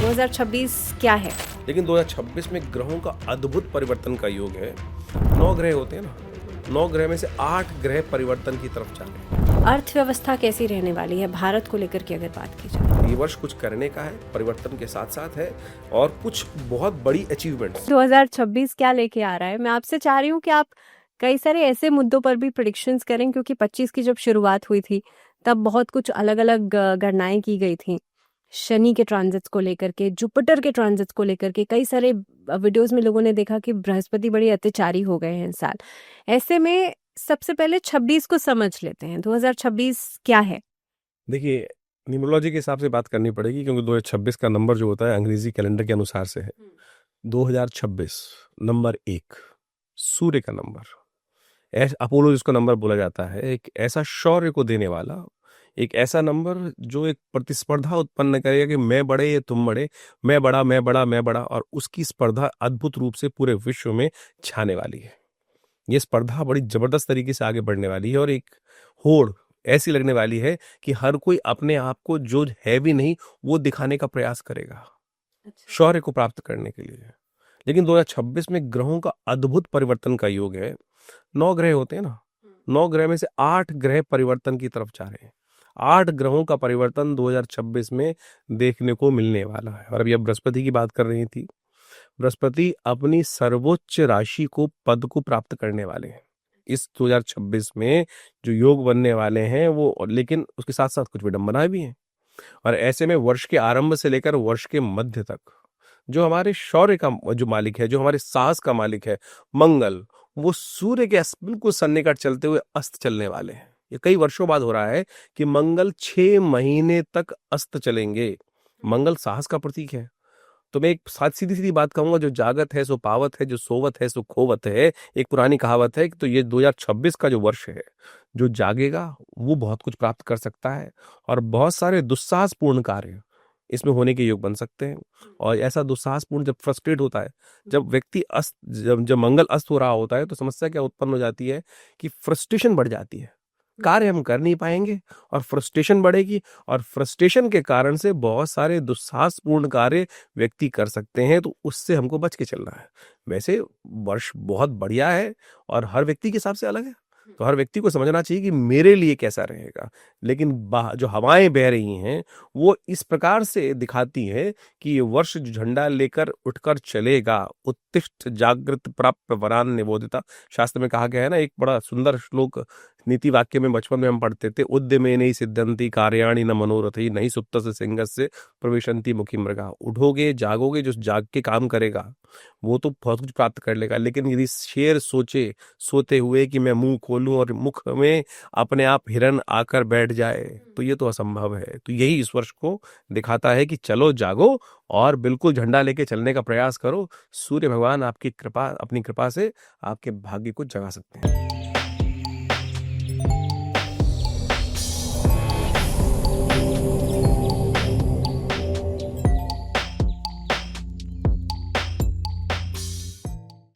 2026 क्या है? लेकिन 2026 में ग्रहों का अद्भुत परिवर्तन का योग है। 9 ग्रह होते हैं ना, 9 ग्रह में से 8 ग्रह परिवर्तन की तरफ जा रहे हैं। अर्थव्यवस्था कैसी रहने वाली है भारत को लेकर के अगर बात की जाए? ये वर्ष कुछ करने का है, परिवर्तन के साथ साथ है और कुछ बहुत बड़ी अचीवमेंट्स। 2026 क्या लेके आ रहा है? मैं आपसे चाह रही हूँ कि आप कई सारे ऐसे मुद्दों पर भी प्रेडिक्शंस करें, क्योंकि 25 की जब शुरुआत हुई थी तब बहुत कुछ अलग अलग गणनाएं की गई थी। शनि के ट्रांजिट्स को लेकर के, जुपिटर के ट्रांजिट्स को लेकर के कई सारे वीडियोस में लोगों ने देखा कि बृहस्पति बड़े अत्याचारी हो गए हैं इस साल। ऐसे में सबसे पहले 26 को समझ लेते हैं। 2026 क्या है? देखिए, न्यूमरोलॉजी के हिसाब से बात करनी पड़ेगी क्योंकि 2026 का नंबर जो होता है अंग्रेजी कैलेंडर के अनुसार से है। 2026 नंबर 1 सूर्य का नंबर, अपोलो जिसको नंबर बोला जाता है, एक ऐसा शौर्य को देने वाला, एक ऐसा नंबर जो एक प्रतिस्पर्धा उत्पन्न करेगा कि मैं बड़े या तुम बड़े, मैं बड़ा मैं बड़ा मैं बड़ा, और उसकी स्पर्धा अद्भुत रूप से पूरे विश्व में छाने वाली है। ये स्पर्धा बड़ी जबरदस्त तरीके से आगे बढ़ने वाली है और एक होड़ ऐसी लगने वाली है कि हर कोई अपने आप को जो है भी नहीं वो दिखाने का प्रयास करेगा शौर्य को प्राप्त करने के लिए। लेकिन 2026 में ग्रहों का अद्भुत परिवर्तन का योग है। 9 ग्रह होते हैं ना, 9 ग्रह में से 8 ग्रह परिवर्तन की तरफ जा रहे हैं। 8 ग्रहों का परिवर्तन 2026 में देखने को मिलने वाला है। और अभी अब बृहस्पति की बात कर रही थी, बृहस्पति अपनी सर्वोच्च राशि को पद को प्राप्त करने वाले हैं इस 2026 में। जो योग बनने वाले हैं वो, लेकिन उसके साथ साथ कुछ विडंबनाएं भी हैं। और ऐसे में वर्ष के आरंभ से लेकर वर्ष के मध्य तक जो हमारे शौर्य का जो मालिक है, जो हमारे साहस का मालिक है मंगल, वो सूर्य के बिल्कुल सन्निकट चलते हुए अस्त चलने वाले हैं। ये कई वर्षों बाद हो रहा है कि मंगल 6 महीने तक अस्त चलेंगे। मंगल साहस का प्रतीक है। तो मैं एक सीधी सीधी बात कहूंगा, जो जागत है सो पावत है, जो सोवत है सो खोवत है। एक पुरानी कहावत है कि तो ये 2026 का जो वर्ष है, जो जागेगा वो बहुत कुछ प्राप्त कर सकता है और बहुत सारे दुस्साहसपूर्ण कार्य इसमें होने के योग बन सकते हैं। और ऐसा दुस्साहसपूर्ण जब फ्रस्ट्रेट होता है, जब व्यक्ति जब मंगल अस्त हो रहा होता है, तो समस्या क्या उत्पन्न हो जाती है कि फ्रस्ट्रेशन बढ़ जाती है। कार्य हम कर नहीं पाएंगे और फ्रस्ट्रेशन बढ़ेगी, और फ्रस्ट्रेशन के कारण से बहुत सारे दुस्साहसपूर्ण कार्य व्यक्ति कर सकते हैं। तो उससे हमको बच के चलना है। वैसे वर्ष बहुत बढ़िया है और हर व्यक्ति के हिसाब से अलग है, तो हर व्यक्ति को समझना चाहिए कि मेरे लिए कैसा रहेगा। लेकिन जो हवाएं बह रही हैं वो इस प्रकार से दिखाती हैं कि ये वर्ष जो झंडा लेकर उठकर चलेगा, उत्तिष्ठ जागृत प्राप्त वरान निबोधिता, शास्त्र में कहा गया है ना। एक बड़ा सुंदर श्लोक नीति वाक्य में बचपन में हम पढ़ते थे, उद्यमे नहीं सिद्धंती कार्याणि न मनोरथी नहीं सुप्त से सिंहस्य प्रविशंति मुखी मृगा। उठोगे जागोगे, जो जाग के काम करेगा वो तो बहुत कुछ प्राप्त कर लेगा। लेकिन यदि शेर सोचे सोते हुए कि मैं मुंह खोलूं और मुख में अपने आप हिरन आकर बैठ जाए, तो ये तो असंभव है। तो यही इस वर्ष को दिखाता है कि चलो जागो और बिल्कुल झंडा लेके चलने का प्रयास करो। सूर्य भगवान आपकी कृपा, अपनी कृपा से आपके भाग्य को जगा सकते हैं।